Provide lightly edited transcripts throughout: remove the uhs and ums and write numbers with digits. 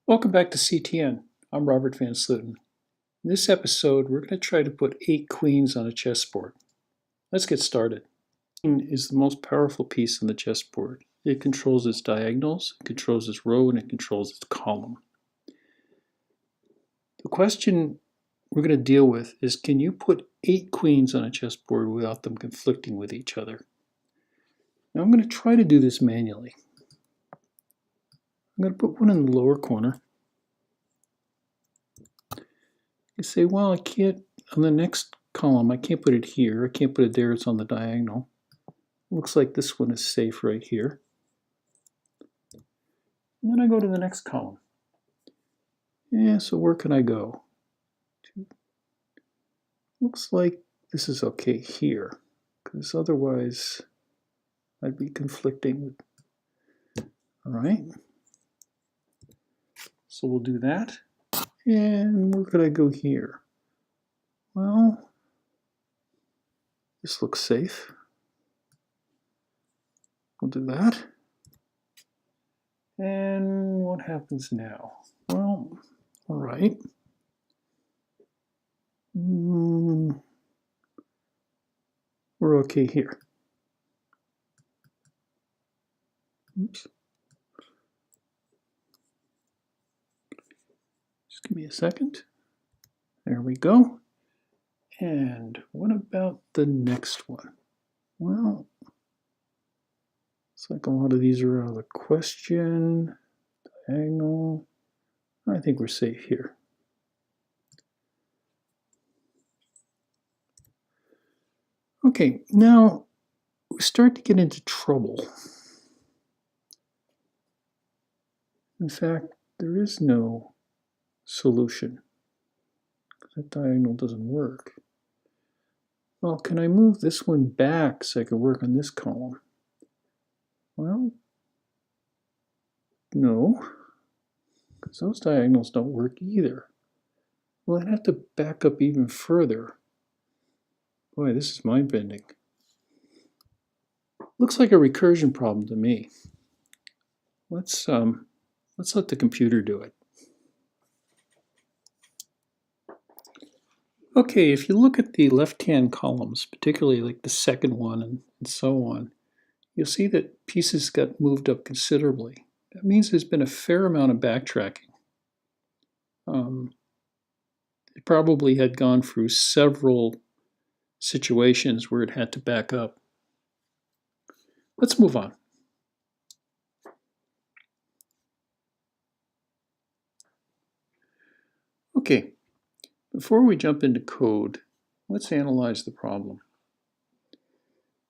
Welcome back to CTN. I'm Robert Van Sluten. In this episode, we're going to try to put 8 queens on a chessboard. Let's get started. Queen is the most powerful piece on the chessboard. It controls its diagonals, it controls its row, and it controls its column. The question we're going to deal with is, can you put 8 queens on a chessboard without them conflicting with each other? Now I'm going to try to do this manually. I'm going to put one in the lower corner. You say, well, I can't, on the next column, I can't put it here. I can't put it there. It's on the diagonal. Looks like this one is safe right here. And then I go to the next column. Yeah, so where can I go? Looks like this is okay here, because otherwise I'd be conflicting with. All right. So we'll do that. And where could I go here? Well, this looks safe. We'll do that. And what happens now? Well, all right. We're okay here. Oops. Just give me a second. There we go. And what about the next one? Well, it's like a lot of these are out of the question. Diagonal. I think we're safe here. Okay, now we start to get into trouble. In fact, there is no solution. That diagonal doesn't work. Well, can I move this one back so I can work on this column? Well, no, because those diagonals don't work either. Well, I'd have to back up even further. Boy, this is mind-bending. Looks like a recursion problem to me. Let's let the computer do it. Okay, if you look at the left-hand columns, particularly like the second one and so on, you'll see that pieces got moved up considerably. That means there's been a fair amount of backtracking. It probably had gone through several situations where it had to back up. Let's move on. Okay, before we jump into code, let's analyze the problem.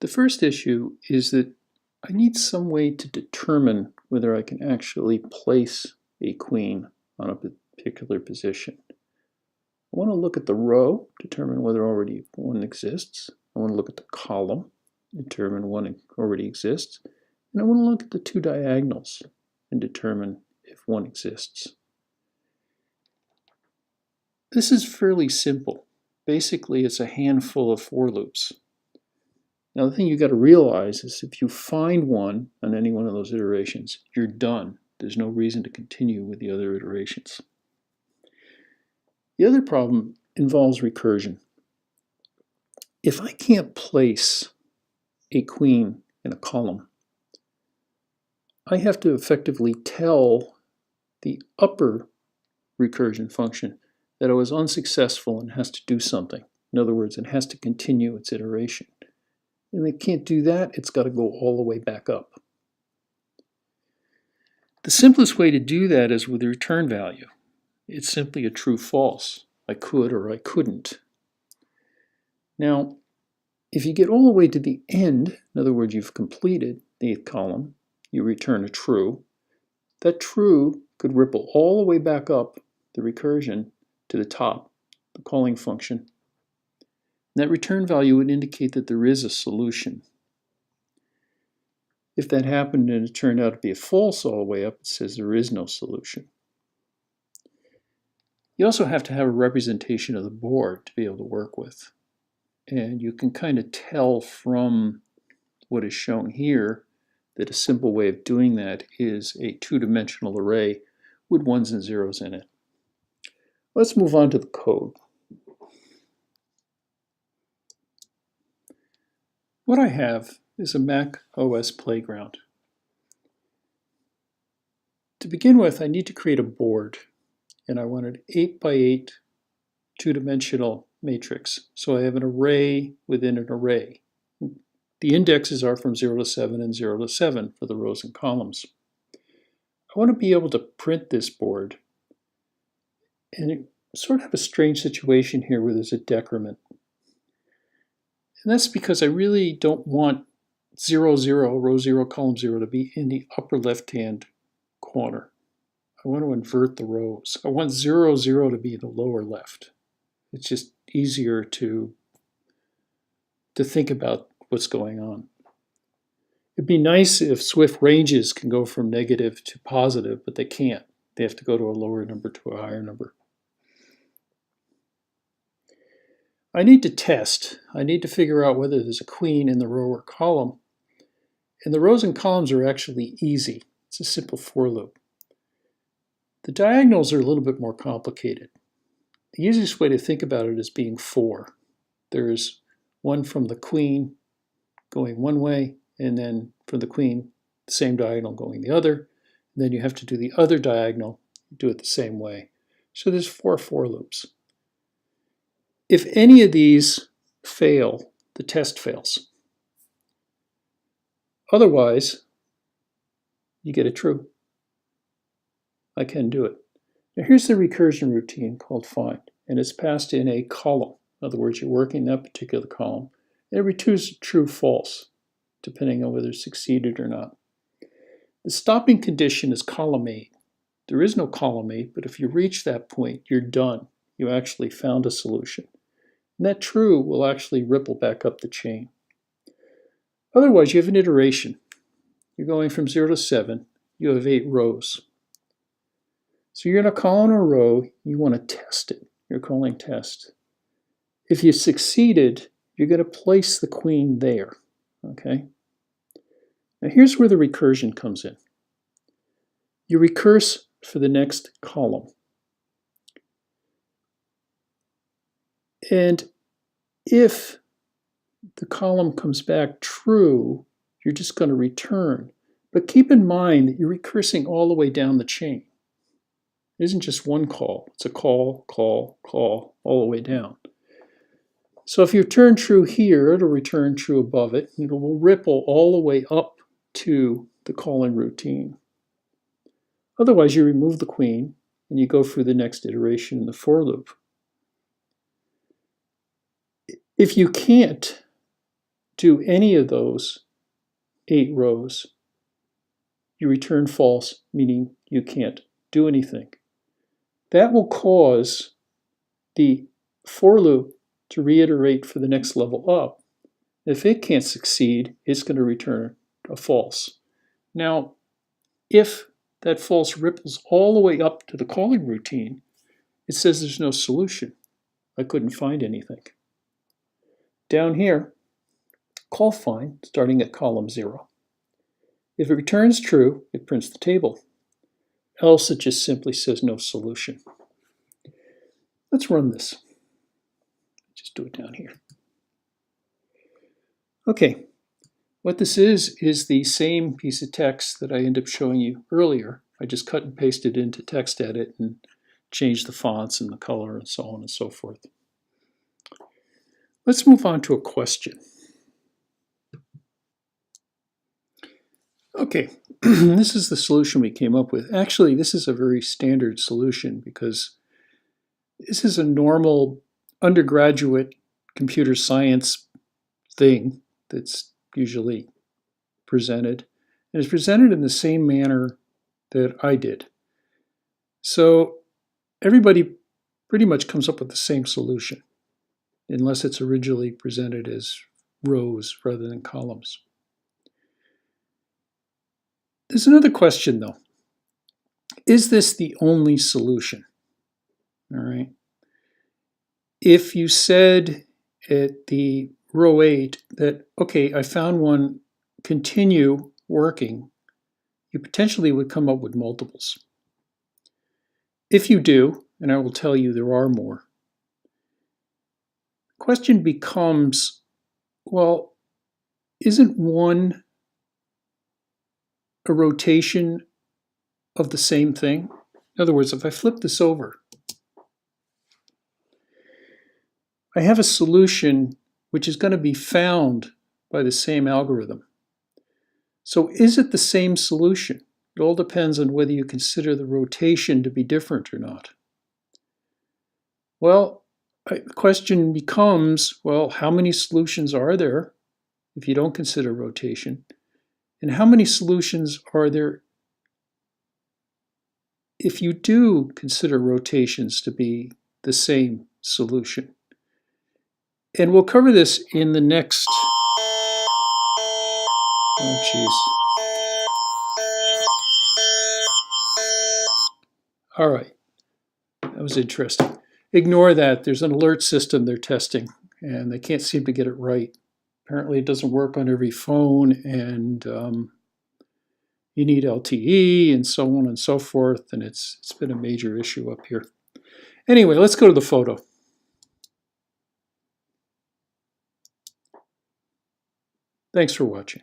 The first issue is that I need some way to determine whether I can actually place a queen on a particular position. I want to look at the row, determine whether already one exists. I want to look at the column, determine one already exists. And I want to look at the 2 diagonals and determine if one exists. This is fairly simple. Basically, it's a handful of for loops. Now, the thing you've got to realize is if you find one on any one of those iterations, you're done. There's no reason to continue with the other iterations. The other problem involves recursion. If I can't place a queen in a column, I have to effectively tell the upper recursion function that it was unsuccessful and has to do something. In other words, it has to continue its iteration. And it can't do that, it's got to go all the way back up. The simplest way to do that is with the return value. It's simply a true-false. I could or I couldn't. Now, if you get all the way to the end, in other words, you've completed the 8th column, you return a true. That true could ripple all the way back up the recursion to the top, the calling function. And that return value would indicate that there is a solution. If that happened and it turned out to be a false all the way up, it says there is no solution. You also have to have a representation of the board to be able to work with. And you can kind of tell from what is shown here that a simple way of doing that is a 2-dimensional array with ones and zeros in it. Let's move on to the code. What I have is a Mac OS playground. To begin with, I need to create a board, and I want an 8x8 two-dimensional matrix. So I have an array within an array. The indexes are from 0 to 7 and 0 to 7 for the rows and columns. I want to be able to print this board, and it sort of have a strange situation here where there's a decrement. And that's because I really don't want 0, 0, row 0, column 0 to be in the upper left-hand corner. I want to invert the rows. I want 0, 0 to be the lower left. It's just easier to think about what's going on. It'd be nice if Swift ranges can go from negative to positive, but they can't. They have to go to a lower number to a higher number. I need to test. I need to figure out whether there's a queen in the row or column. And the rows and columns are actually easy. It's a simple for loop. The diagonals are a little bit more complicated. The easiest way to think about it is being 4. There's one from the queen going one way, and then from the queen, the same diagonal going the other. And then you have to do the other diagonal, do it the same way. So there's 4 for loops. If any of these fail, the test fails. Otherwise, you get a true. I can do it. Now here's the recursion routine called find, and it's passed in a column. In other words, you're working that particular column. And it returns true, false, depending on whether it succeeded or not. The stopping condition is column 8. There is no column 8, but if you reach that point, you're done. You actually found a solution. And that true will actually ripple back up the chain. Otherwise, you have an iteration. You're going from 0 to 7. You have 8 rows. So you're in a column or row. You want to test it. You're calling test. If you succeeded, you're going to place the queen there. Okay? Now here's where the recursion comes in. You recurse for the next column. And if the column comes back true, you're just going to return. But keep in mind that you're recursing all the way down the chain. It isn't just one call. It's a call, call, call, all the way down. So if you return true here, it'll return true above it. And it will ripple all the way up to the calling routine. Otherwise, you remove the queen and you go through the next iteration in the for loop. If you can't do any of those 8 rows, you return false, meaning you can't do anything. That will cause the for loop to reiterate for the next level up. If it can't succeed, it's going to return a false. Now, if that false ripples all the way up to the calling routine, it says there's no solution. I couldn't find anything. Down here, call find, starting at column 0. If it returns true, it prints the table. Else, it just simply says no solution. Let's run this. Just do it down here. Okay, what this is the same piece of text that I ended up showing you earlier. I just cut and pasted into TextEdit and changed the fonts and the color and so on and so forth. Let's move on to a question. Okay, this is the solution we came up with. Actually, this is a very standard solution because this is a normal undergraduate computer science thing that's usually presented. And it's presented in the same manner that I did. So everybody pretty much comes up with the same solution, unless it's originally presented as rows rather than columns. There's another question though. Is this the only solution? All right. If you said at the row 8 that, okay, I found one, continue working, you potentially would come up with multiples. If you do, and I will tell you there are more, the question becomes, well, isn't one a rotation of the same thing? In other words, if I flip this over, I have a solution which is going to be found by the same algorithm. So is it the same solution? It all depends on whether you consider the rotation to be different or not. Well, the question becomes, well, how many solutions are there if you don't consider rotation? And how many solutions are there if you do consider rotations to be the same solution? And we'll cover this in the next... Oh, geez. All right. That was interesting. Ignore that. There's an alert system they're testing, and they can't seem to get it right. Apparently, it doesn't work on every phone, and you need LTE and so on and so forth, and it's been a major issue up here. Anyway, let's go to the photo. Thanks for watching.